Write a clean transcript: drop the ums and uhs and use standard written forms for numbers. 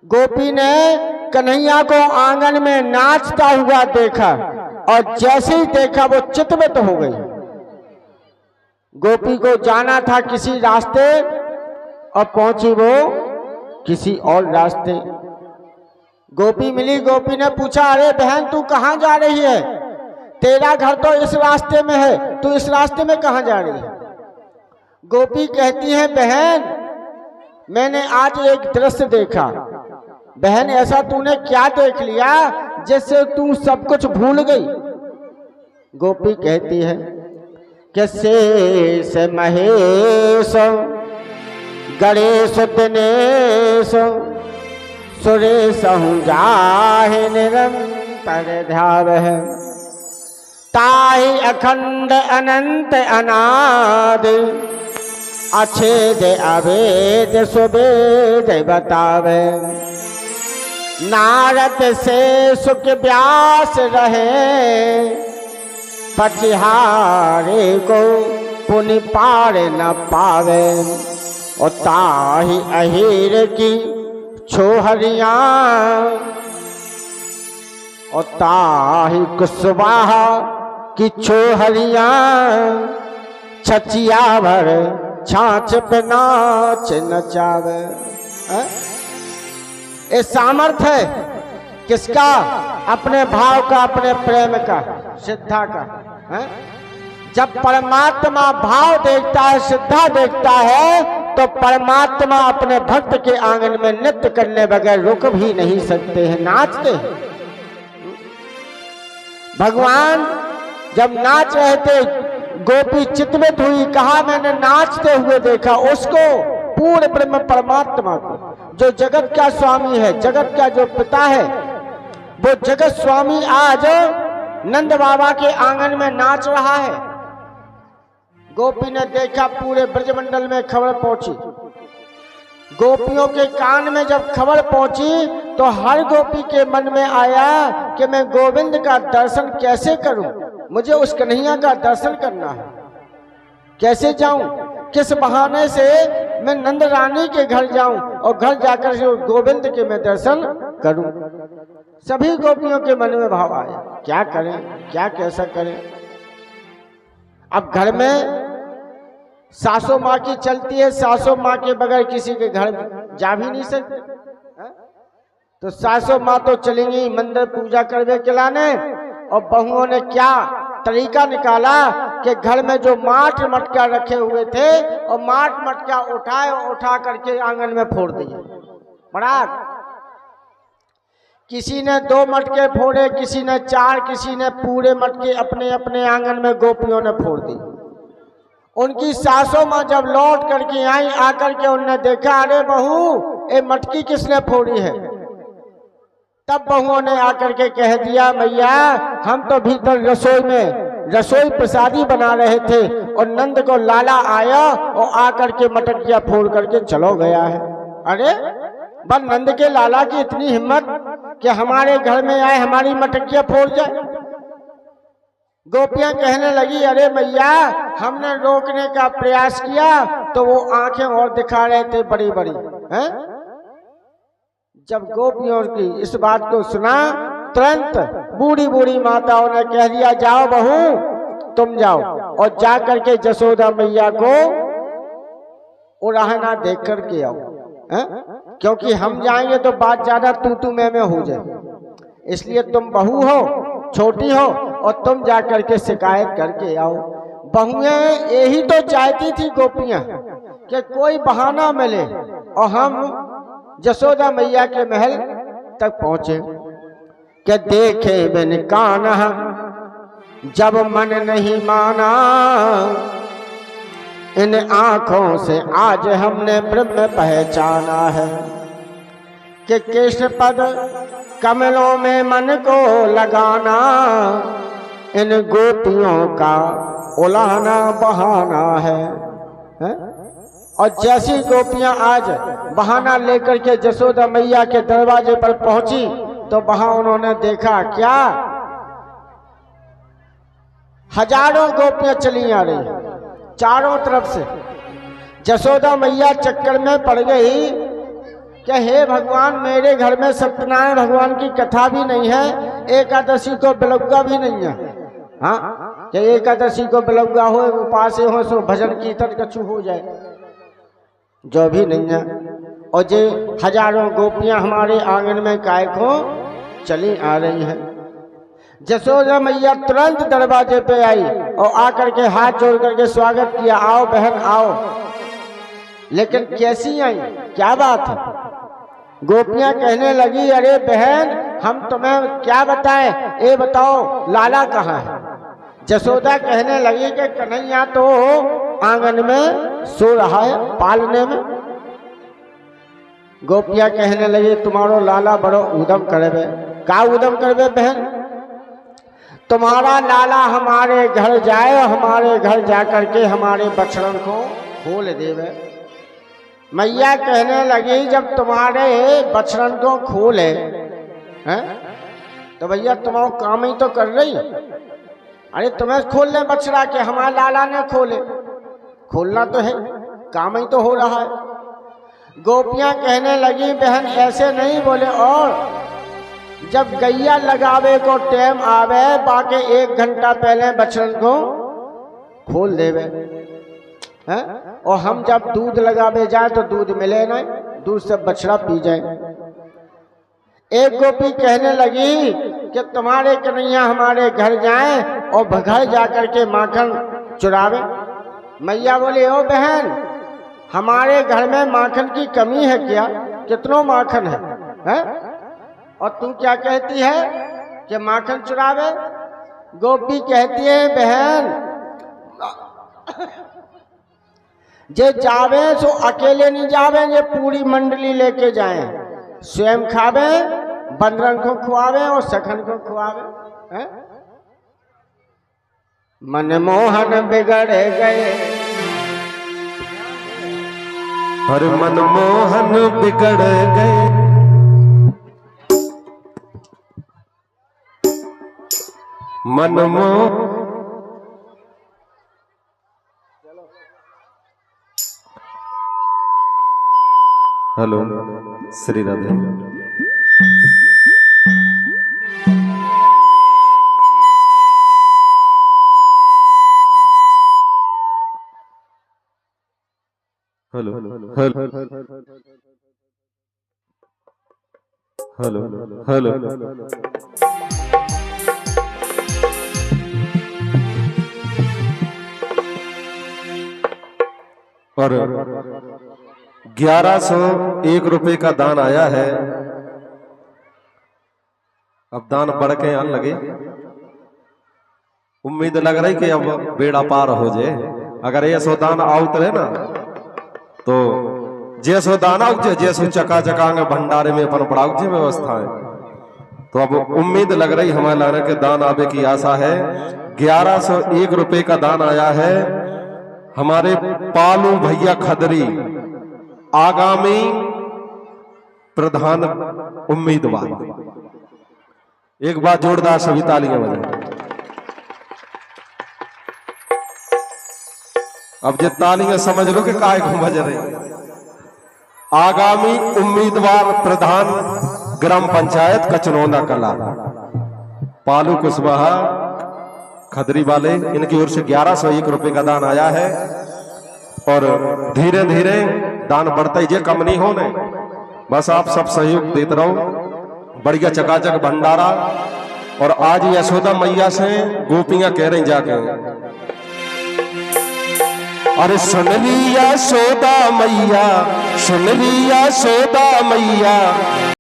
गोपी ने कन्हैया को आंगन में नाचता हुआ देखा और जैसे ही देखा वो चित्तवित हो गई। गोपी को जाना था किसी रास्ते और पहुंची वो किसी और रास्ते। गोपी मिली, गोपी ने पूछा, अरे बहन तू कहाँ जा रही है? तेरा घर तो इस रास्ते में है, तू इस रास्ते में कहाँ जा रही है? गोपी कहती है, बहन मैंने आज एक दृश्य देखा। बहन ऐसा तूने क्या देख लिया जिससे तू सब कुछ भूल गई? गोपी कहती है कि शेष महेश गणेश दिनेश सुरेश जाहि निरंतर ध्यावह ताहि अखंड अनंत अनादि अछेद अभेद सुभेद बतावे। नारद से सुख व्यास रहे पचिहारे को पुनि पार न पावे। और ताहि अहिर की छोहरिया और ताहि कुशवाहा की छोहरिया छचिया भर छाछ पे नाच नचावे। ये सामर्थ्य है किसका? अपने भाव का, अपने प्रेम का, श्रद्धा का है? जब परमात्मा भाव देखता है, श्रद्धा देखता है, तो परमात्मा अपने भक्त के आंगन में नृत्य करने बगैर रुक भी नहीं सकते हैं, नाचते हैं। भगवान जब नाच रहे थे, गोपी चित्तवित हुई, कहा मैंने नाचते हुए देखा उसको, पूर्ण ब्रह्म परमात्मा को, जो जगत का स्वामी है, जगत का जो पिता है, वो जगत स्वामी आज नंद बाबा के आंगन में नाच रहा है। गोपी ने देखा, पूरे ब्रजमंडल में खबर पहुंची। गोपियों के कान में जब खबर पहुंची तो हर गोपी के मन में आया कि मैं गोविंद का दर्शन कैसे करूं, मुझे उस कन्हैया का दर्शन करना है। कैसे जाऊं, किस बहाने से मैं नंद रानी के घर जाऊं और घर जाकर से गोविंद के मैं दर्शन करूं। सभी गोपियों के मन में भाव आया, क्या करें, क्या कैसा करें। अब घर में सासू माँ की चलती है, सासू माँ के बगैर किसी के घर जा भी नहीं सकते। तो सासू माँ तो चलेंगी मंदिर पूजा करने के लाने, और बहुओं ने क्या तरीका निकाला कि घर में जो माट मटका रखे हुए थे और माट मटका उठाए और उठा करके आंगन में फोड़ दिए। बड़ा किसी ने 2 मटके फोड़े, किसी ने 4, किसी ने पूरे मटके अपने अपने आंगन में गोपियों ने फोड़ दी। उनकी सासों माँ जब लौट करके आई, आकर के उनने देखा, अरे बहू ये मटकी किसने फोड़ी है? तब बहुओं ने आकर के कह दिया, मैया हम तो भीतर रसोई में रसोई प्रसादी बना रहे थे और नंद को लाला आया और आकर के मटकिया फोड़ करके चलो गया है। अरे बस नंद के लाला की इतनी हिम्मत कि हमारे घर में आए, हमारी मटकिया फोड़ जाए। गोपियां कहने लगी, अरे मैया हमने रोकने का प्रयास किया तो वो आंखें और दिखा रहे थे बड़ी बड़ी हैं। जब गोपियों की इस बात को सुना, तुरंत बूढ़ी बूढ़ी माताओं ने कह दिया, जाओ बहू तुम जाओ और जा करके जसोदा मैया को उड़ाना देख करके आओ, क्योंकि हम जाएंगे तो बात ज्यादा तू मैं हो जाए। इसलिए तुम बहू हो, छोटी हो, और तुम जा करके शिकायत करके आओ। बहुएं यही तो चाहती थी गोपियां कि कोई बहाना मिले और हम जसोदा मैया के महल तक पहुंचे। कि देखे बिन कान्हा जब मन नहीं माना, इन आंखों से आज हमने ब्रह्म पहचाना है। कि कृष्ण पद कमलों में मन को लगाना, इन गोपियों का उलाहना बहाना है। और जैसी गोपियां आज बहाना लेकर के जसोदा मैया के दरवाजे पर पहुंची तो वहां उन्होंने देखा क्या, हजारों गोपियां चली आ रही चारों तरफ से। जसोदा मैया चक्कर में पड़ गई कि हे भगवान, मेरे घर में सत्यनारायण भगवान की कथा भी नहीं है, एकादशी को बिलौगा भी नहीं है। हाँ, कि एकादशी को बिलौगा हो, उपास हो, सो भजन कीर्तन कछु हो जाए, जो भी नहीं है। और जे हजारों गोपियां हमारे आंगन में कायको चली आ रही हैं। जसोदा मैया तुरंत दरवाजे पे आई और आकर के हाथ जोड़ करके स्वागत किया, आओ बहन आओ। लेकिन कैसी आई, क्या बात है? गोपियां कहने लगी, अरे बहन, हम तुम्हें क्या बताएं, ये बताओ लाला कहाँ है? जसोदा कहने लगी कि कन्हैया तो आंगन में सो रहा है पालने में। गोपियां कहने लगी, तुम्हारो लाला बड़ो उदम करबे। का उदम करबे बहन? तुम्हारा लाला हमारे घर जाए और हमारे घर जाकर के हमारे बछड़न को खोल देवे। मैया कहने लगी, जब तुम्हारे बछड़न को खोले हैं तो भैया तुम्हारा काम ही तो कर रही। अरे तुम्हें खोलने बछड़ा के, हमारे लाला ने खोले, खोलना तो है, काम ही तो हो रहा है। गोपियां कहने लगी, बहन ऐसे नहीं बोले, और जब गैया लगावे को टाइम आवे, बाकी 1 घंटा पहले बछड़न को खोल देवे हैं, और हम जब दूध लगावे जाए तो दूध मिले नहीं, दूध से बछड़ा पी जाए। एक गोपी कहने लगी कि तुम्हारे कन्हैया हमारे घर जाएं और घर जाकर के माखन चुरावे। मैया बोली, ओ बहन, हमारे घर में माखन की कमी है क्या? कितनों माखन है? और तू क्या कहती है कि माखन चुरावे? गोपी कहती है, बहन जे जावे सो अकेले नहीं जावे, ये पूरी मंडली लेके जाए, स्वयं खावे, बंदरन को खुआवे और सखन को खुआवे। मनमोहन बिगड़ गए, हर मनमोहन बिगड़ गए, Manmohan. Hello, Shri Radhe. Hello hello hello hello. और 1101 रुपए का दान आया है। अब दान बढ़ के आने लगे, उम्मीद लग रही कि अब बेड़ा पार हो जाए। अगर ये सो दान आउत रहे ना तो जैसो दान आउजे, जैसो चका चकांगे भंडारे में अपन पड़ाउ जी व्यवस्था है। तो अब उम्मीद लग रही हमारे लाने के दान आवे की आशा है। 1101 रुपए का दान आया है हमारे पालू भैया खदरी, आगामी प्रधान उम्मीदवार। एक बार जोरदार सभी तालियां बजाएं। अब ये तालियां समझ लो कि काय को बज रही। आगामी उम्मीदवार प्रधान ग्राम पंचायत कचनौंदा कला, पालू कुशवाहा खदरी वाले, इनकी ओर से 1101 रुपए का दान आया है। और धीरे धीरे दान बढ़ता ही, कम नहीं होने, बस आप सब सहयोग देते रहो। बढ़िया चकाचक भंडारा। और आज यशोदा मैया से गोपियां कह रही जाके, अरे सुन लिया यशोदा मैया, सुन लिया यशोदा मैया,